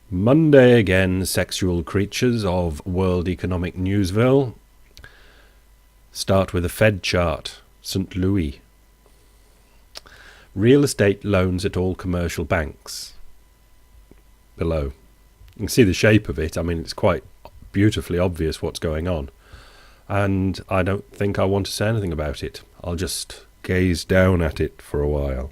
Monday again, sexual creatures of World Economic Newsville. Start with a Fed chart, St. Louis. Real estate loans at all commercial banks. Below. You can see the shape of it. I mean, it's quite beautifully obvious what's going on. And I don't think I want to say anything about it. I'll just gaze down at it for a while.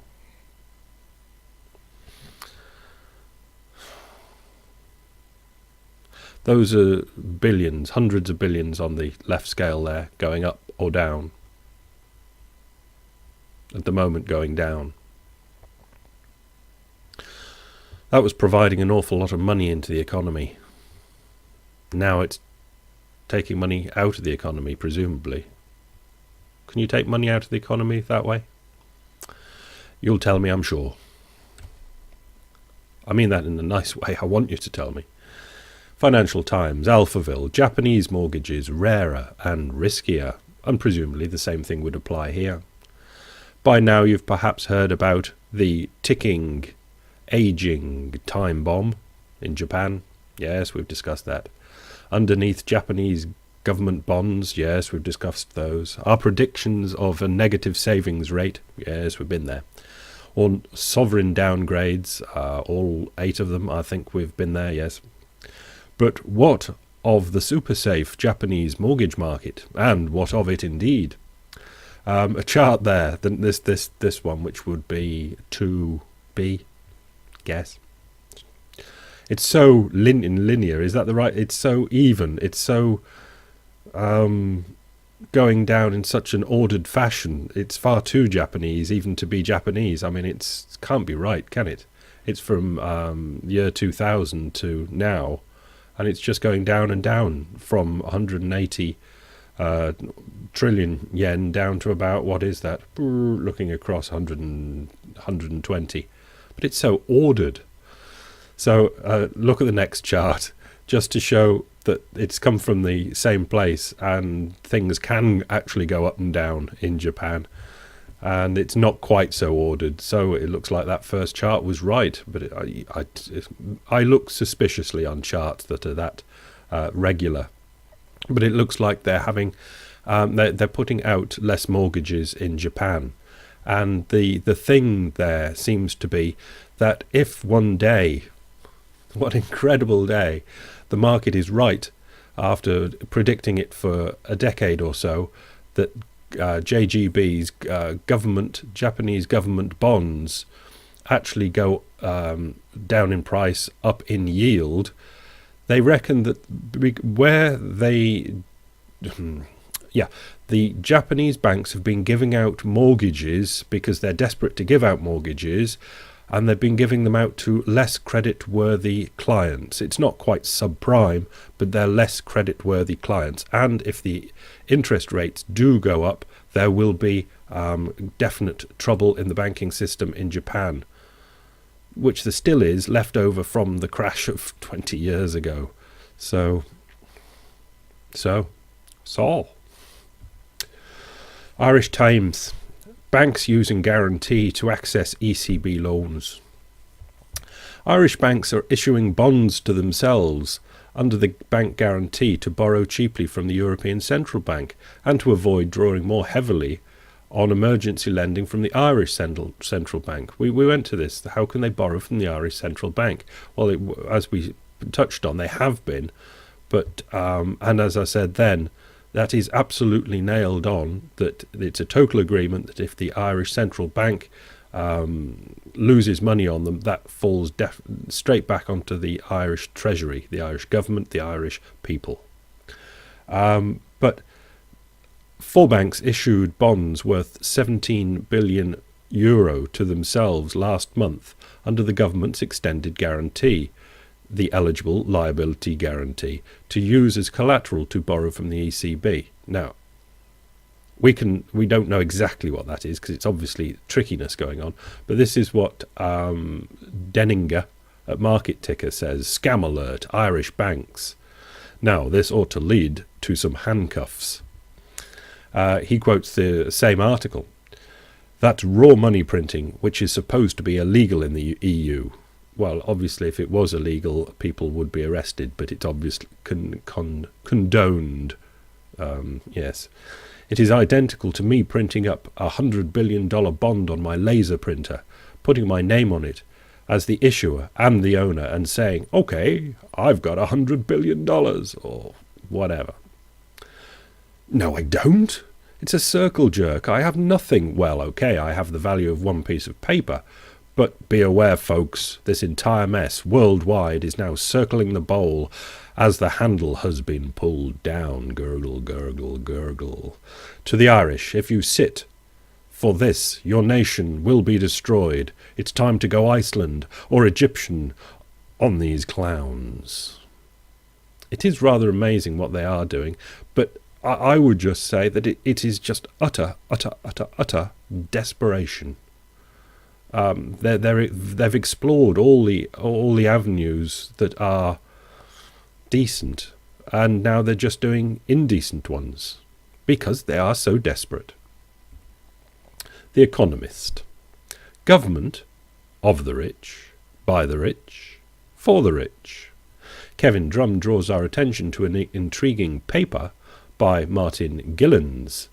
Those are billions, hundreds of billions on the left scale there, going up or down. At the moment, going down. That was providing an awful lot of money into the economy. Now it's taking money out of the economy, presumably. Can you take money out of the economy that way? You'll tell me, I'm sure. I mean that in a nice way. I want you to tell me. Financial Times, Alphaville, Japanese mortgages rarer and riskier, and presumably the same thing would apply here. By now you've perhaps heard about the ticking, aging time bomb in Japan. Yes, we've discussed that. Underneath Japanese government bonds, yes, we've discussed those. Our predictions of a negative savings rate, yes, we've been there. Or sovereign downgrades, all 8 of them, I think we've been there, yes. But what of the super safe Japanese mortgage market? And what of it indeed? A chart there, this one, which would be 2B, guess. It's so linear, is that the right? It's so even, it's so going down in such an ordered fashion. It's far too Japanese even to be Japanese. I mean, it can't be right, can it? It's from year 2000 to now. And it's just going down and down from 180 trillion yen down to about, what is that? Looking across 120. But it's so ordered. So look at the next chart, just to show that it's come from the same place and things can actually go up and down in Japan. And it's not quite so ordered, so it looks like that first chart was right. But I look suspiciously on charts that are that regular. But it looks like they're having, they're putting out less mortgages in Japan, and the thing there seems to be that if one day, what incredible day, the market is right after predicting it for a decade or so, that JGB's Japanese government bonds actually go down in price, up in yield. They reckon that the Japanese banks have been giving out mortgages because they're desperate to give out mortgages, and they've been giving them out to less credit-worthy clients. It's not quite subprime, but they're less credit-worthy clients. And if the interest rates do go up, there will be definite trouble in the banking system in Japan, which there still is, left over from the crash of 20 years ago. So. Irish Times. Banks using guarantee to access ECB loans. Irish banks are issuing bonds to themselves under the bank guarantee to borrow cheaply from the European Central Bank and to avoid drawing more heavily on emergency lending from the Irish Central Bank. We went to this. How can they borrow from the Irish Central Bank? Well, as we touched on, they have been. But and as I said then, that is absolutely nailed on, that it's a total agreement that if the Irish Central Bank loses money on them, that falls straight back onto the Irish Treasury, the Irish government, the Irish people. But 4 banks issued bonds worth €17 billion to themselves last month under the government's extended guarantee, the eligible liability guarantee, to use as collateral to borrow from the ECB. Now, we don't know exactly what that is, because it's obviously trickiness going on, but this is what Denninger at Market Ticker says: scam alert, Irish banks. Now, this ought to lead to some handcuffs. He quotes the same article. That's raw money printing, which is supposed to be illegal in the EU. well, obviously, if it was illegal, people would be arrested, but it's obviously condoned. Yes. It is identical to me printing up $100 billion bond on my laser printer, putting my name on it as the issuer and the owner, and saying, okay, I've got $100 billion, or whatever. No, I don't. It's a circle jerk. I have nothing. Well, okay, I have the value of one piece of paper, but be aware, folks, this entire mess worldwide is now circling the bowl as the handle has been pulled down. Gurgle, gurgle, gurgle. To the Irish, if you sit for this, your nation will be destroyed. It's time to go Iceland or Egyptian on these clowns. It is rather amazing what they are doing, but I would just say that it is just utter desperation. They've explored all the avenues that are decent, and now they're just doing indecent ones because they are so desperate. The Economist. Government of the rich, by the rich, for the rich. Kevin Drum draws our attention to an intriguing paper by Martin Gilens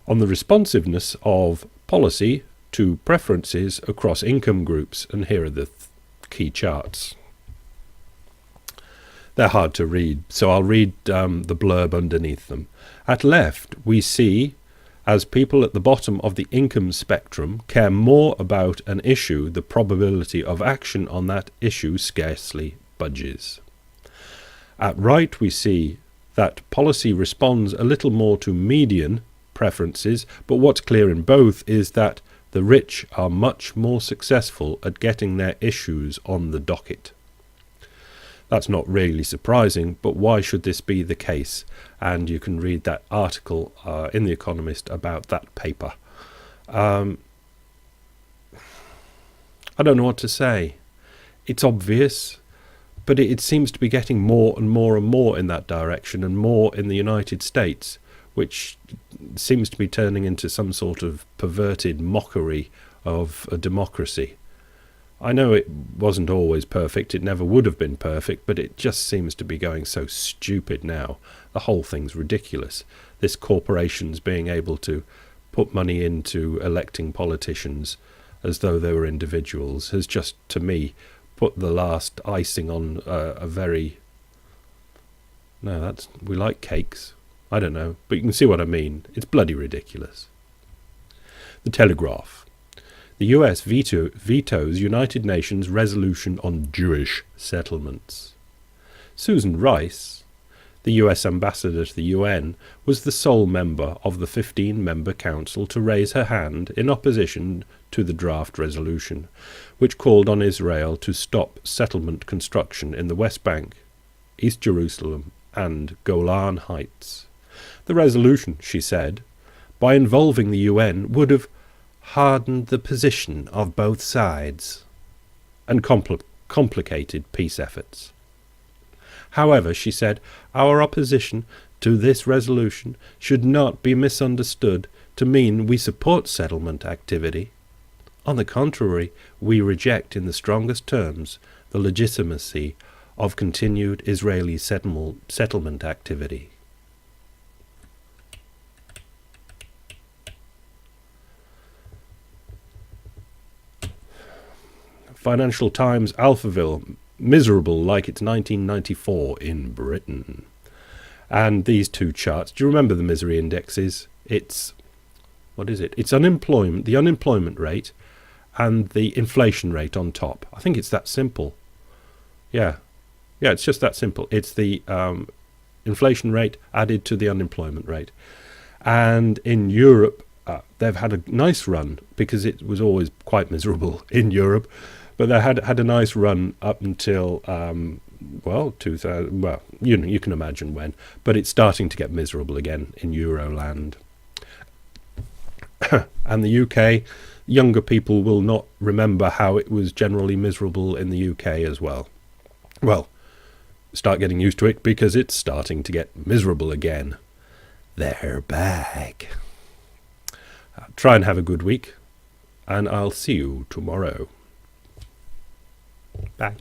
on the responsiveness of policy to preferences across income groups, and here are the key charts. They're hard to read, so I'll read the blurb underneath them. At left, we see as people at the bottom of the income spectrum care more about an issue, the probability of action on that issue scarcely budges. At right, we see that policy responds a little more to median preferences, but what's clear in both is that the rich are much more successful at getting their issues on the docket. That's not really surprising, but why should this be the case? And you can read that article in The Economist about that paper. I don't know what to say. It's obvious, but it seems to be getting more and more and more in that direction, and more in the United States, which seems to be turning into some sort of perverted mockery of a democracy. I know it wasn't always perfect, it never would have been perfect, but it just seems to be going so stupid now. The whole thing's ridiculous. This corporations being able to put money into electing politicians as though they were individuals has just, to me, put the last icing on a very... No, we like cakes. I don't know, but you can see what I mean. It's bloody ridiculous. The Telegraph. The US vetoes United Nations resolution on Jewish settlements. Susan Rice, the US ambassador to the UN, was the sole member of the 15-member council to raise her hand in opposition to the draft resolution, which called on Israel to stop settlement construction in the West Bank, East Jerusalem, and Golan Heights. The resolution, she said, by involving the UN, would have hardened the position of both sides and complicated peace efforts. However, she said, our opposition to this resolution should not be misunderstood to mean we support settlement activity. On the contrary, we reject in the strongest terms the legitimacy of continued Israeli settlement activity. Financial Times Alphaville, miserable like it's 1994 in Britain. And these two charts, do you remember the misery indexes? It's, what is it? It's unemployment, the unemployment rate and the inflation rate on top. I think it's that simple. Yeah, it's just that simple. It's the inflation rate added to the unemployment rate. And in Europe, they've had a nice run because it was always quite miserable in Europe. But they had a nice run up until, 2000, well, you can imagine when. But it's starting to get miserable again in Euroland. And the UK, younger people will not remember how it was generally miserable in the UK as well. Well, start getting used to it because it's starting to get miserable again. They're back. Try and have a good week, and I'll see you tomorrow. Bye.